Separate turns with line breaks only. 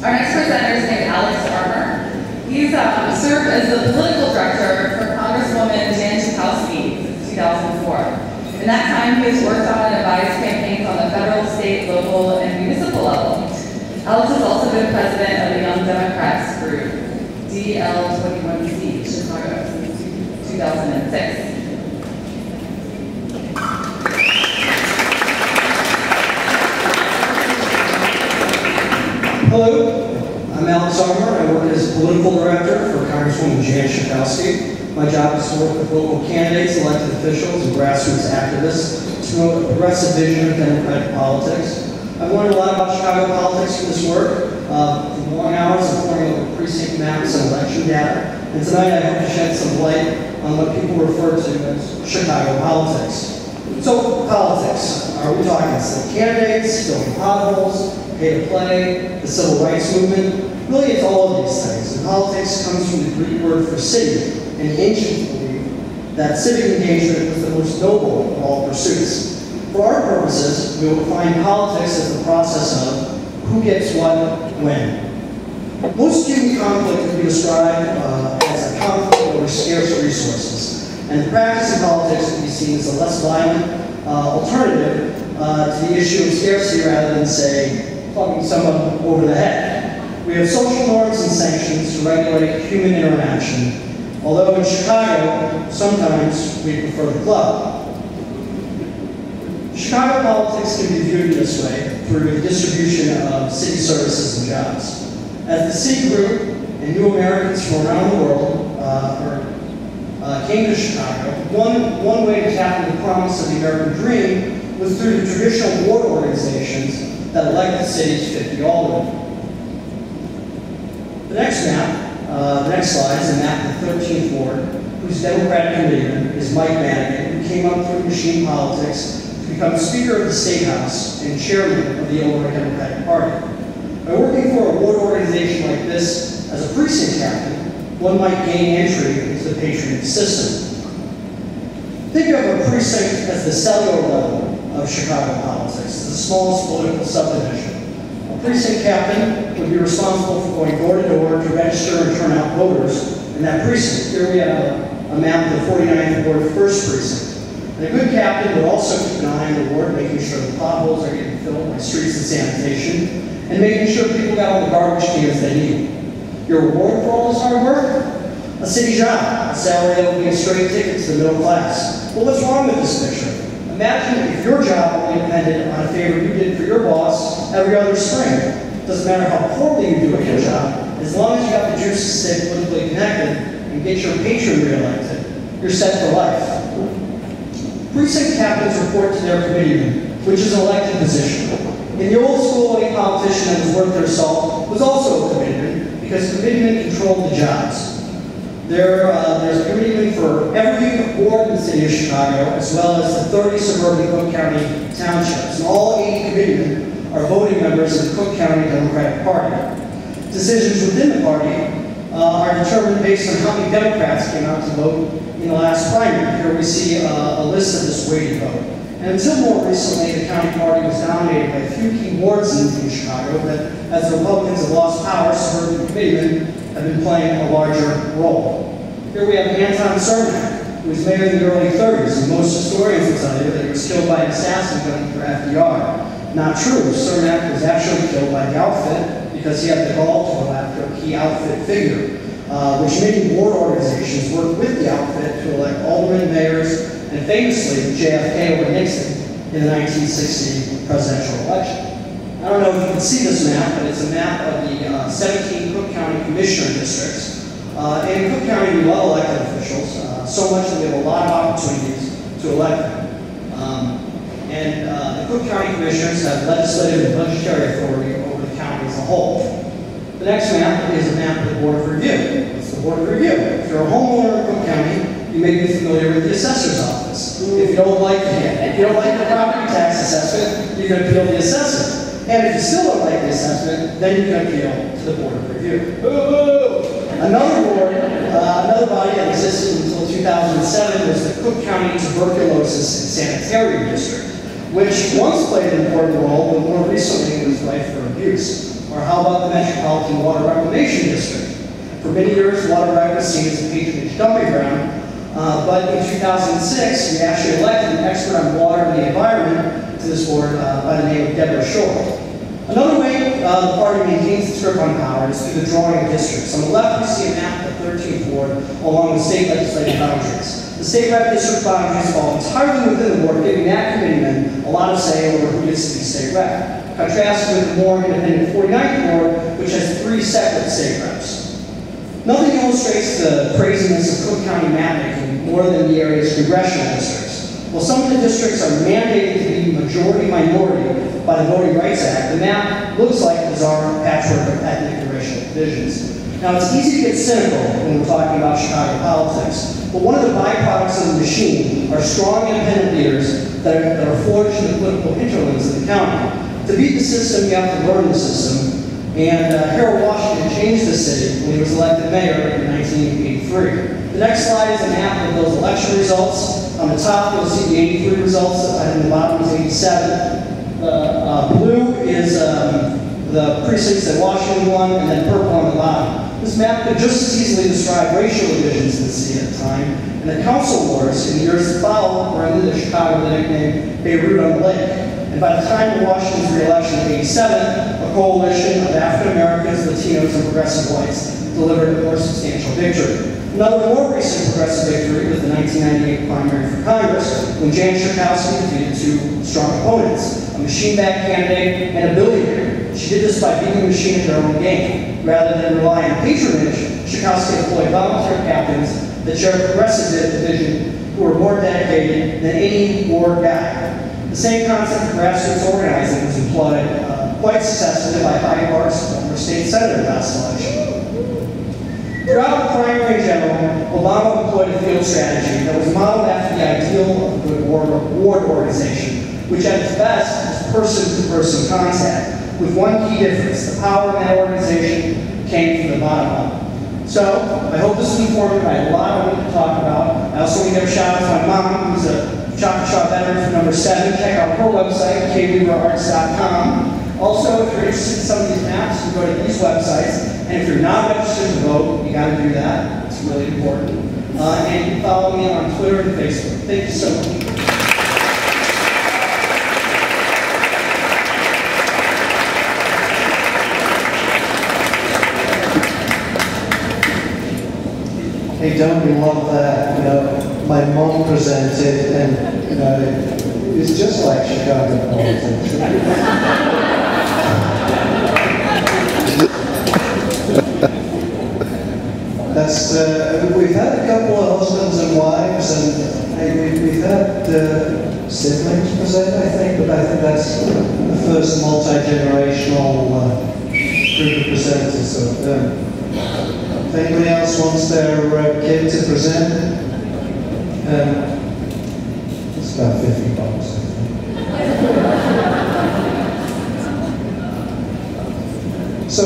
Our next presenter is named Alex Armour. He's served as the political director for Congresswoman Jan Schakowsky since 2004. In that time, he has worked on and advised campaigns on the federal, state, local, and municipal level. Alex has also been president of the Young Democrats group, DL21C, Chicago, since 2006.
Hello, I'm Alex Armour. I work as political director for Congresswoman Jan Schakowsky. My job is to work with local candidates, elected officials, and grassroots activists to promote a progressive vision of democratic politics. I've learned a lot about Chicago politics from this work, from long hours of poring over precinct maps and election data, and tonight I hope to shed some light on what people refer to as Chicago politics. So, politics. Are we talking state candidates, filling potholes, pay to play, the civil rights movement? Really, it's all of these things. And politics comes from the Greek word for city, and ancient belief that civic engagement was the most noble of all pursuits. For our purposes, we will define politics as the process of who gets what, when. Most human conflict can be described as a conflict over scarce resources, and the practice of politics can be seen as a less violent alternative to the issue of scarcity rather than, say, plugging someone over the head. We have social norms and sanctions to regulate human interaction, although in Chicago, sometimes we prefer the club. Chicago politics can be viewed this way through the distribution of city services and jobs. As the city grew and new Americans from around the world came to Chicago, one way to tap into the promise of the American dream was through the traditional ward organizations that elect the city's 50 aldermen. The next slide is a map of the 13th Ward, whose Democratic committeeman is Mike Madigan, who came up through machine politics to become Speaker of the State House and Chairman of the Illinois Democratic Party. By working for a ward organization like this as a precinct captain, one might gain entry into the patronage system. Think of a precinct as the cellular level of Chicago politics, the smallest political subdivision. A precinct captain would be responsible for going door to door to register and turn out voters in that precinct. Here we have a map of the 49th Ward 1st Precinct. And a good captain would also keep an eye on the ward, making sure the potholes are getting filled by streets and sanitation, and making sure people got all the garbage cans they need. Your reward for all this hard work? A city job, a salary that will be a straight ticket to the middle class. Well, what's wrong with this picture? Imagine if your job only depended on a favor you did for your boss every other spring. Doesn't matter how poorly you do at your job, as long as you got the juice to stay politically connected and get your patron reelected, you're set for life. Precinct captains report to their committeeman, which is an elected position. In the old school, any politician that was worth their salt was also a committeeman, because committeemen controlled the jobs. There's a committeeman for every ward in the city of Chicago, as well as the 30 suburban Cook County townships. And all 80 committeemen are voting members of the Cook County Democratic Party. Decisions within the party are determined based on how many Democrats came out to vote in the last primary. Here we see a list of this weighted vote. And until more recently, the county party was dominated by a few key wards in Chicago, but as the Republicans have lost power, suburban committeemen have been playing a larger role. Here we have Anton Cermak, who was mayor in the early 30s, and most historians will tell you that he was killed by an assassin gunning for FDR. Not true. Cermak was actually killed by the outfit because he had the gall to go after a key outfit figure, which many ward organizations worked with the outfit to elect aldermen, mayors, and famously JFK over Nixon in the 1960 presidential election. I don't know if you can see this map, but it's a map of the 17 Cook County Commissioner districts. In Cook County, we love elected officials, so much that we have a lot of opportunities to elect them. The Cook County Commissioners have legislative and budgetary authority over the county as a whole. The next map is a map of the Board of Review. It's the Board of Review. If you're a homeowner in Cook County, you may be familiar with the assessor's office. If you don't like the property tax assessment, you can appeal the assessor. And if you still don't like the assessment, then you can appeal to the Board of Review. Another body that existed until 2007 was the Cook County Tuberculosis and Sanitarium District, which once played an important role, but more recently was rife for abuse. Or how about the Metropolitan Water Reclamation District? For many years, water rec was seen as a patronage dumping ground, but in 2006, we actually elected an expert on water and the environment to this board by the name of Deborah Shore. Another way the party maintains its grip on power is through the drawing of districts. On the left, we see a map of the 13th Ward along the state legislative boundaries. The state rep district boundaries fall entirely within the ward, giving that committeeman a lot of say over who gets to be state rep. Contrasted with the more independent 49th Ward, which has 3 separate state reps. Nothing illustrates the craziness of Cook County map-making more than the area's congressional districts. While some of the districts are mandated to be majority-minority by the Voting Rights Act, the map looks like a bizarre patchwork of ethnic and racial divisions. Now, it's easy to get cynical when we're talking about Chicago politics, but one of the byproducts of the machine are strong independent leaders that are forged in the political hinterlands of the county. To beat the system, you have to learn the system, and Harold Washington changed the city when he was elected mayor in 1983. The next slide is a map of those election results. On the top, you'll see the 83 results, and the bottom is 87. Blue is the precincts that Washington won, and then purple on the bottom. This map could just as easily describe racial divisions in the city at the time, and the council wars in the years that followed were under the Chicago the nickname Beirut on the Lake. And by the time of Washington's re-election in 87, a coalition of African Americans, Latinos, and progressive whites delivered a more substantial victory. Another more recent progressive victory was the 1998 primary for Congress, when Jan Schakowsky defeated 2 strong opponents, a machine-backed candidate and a billionaire. She did this by beating the machine at their own game. Rather than rely on patronage, Schakowsky employed volunteer captains that shared progressive division who were more dedicated than any ward guy. The same concept of grassroots organizing was employed quite successfully by Hyde Park's former state senator last election. Throughout the primary in general, Obama employed a field strategy that was modeled after the ideal of a good ward organization, which at its best is person-to-person contact, with one key difference: the power of that organization came from the bottom up. So, I hope this was informative. I had a lot of what to talk about. I also want to give a shout out to my mom, who's a PechaKucha veteran for number 7. Check out her website, klibraarts.com. Also, if you're interested in some of these maps, you can go to these websites. And if you're not registered to vote, you got to do that. It's really important. And you can follow me on Twitter and Facebook. Thank you so much.
Hey, don't we love that? You know, my mom presented, and you know, it's just like Chicago politics. That's we've had a couple of husbands and wives, and we've had siblings present, I think, but I think that's the first multi-generational group of presenters. So, if anybody else wants their kid to present, it's about $50, I think. So.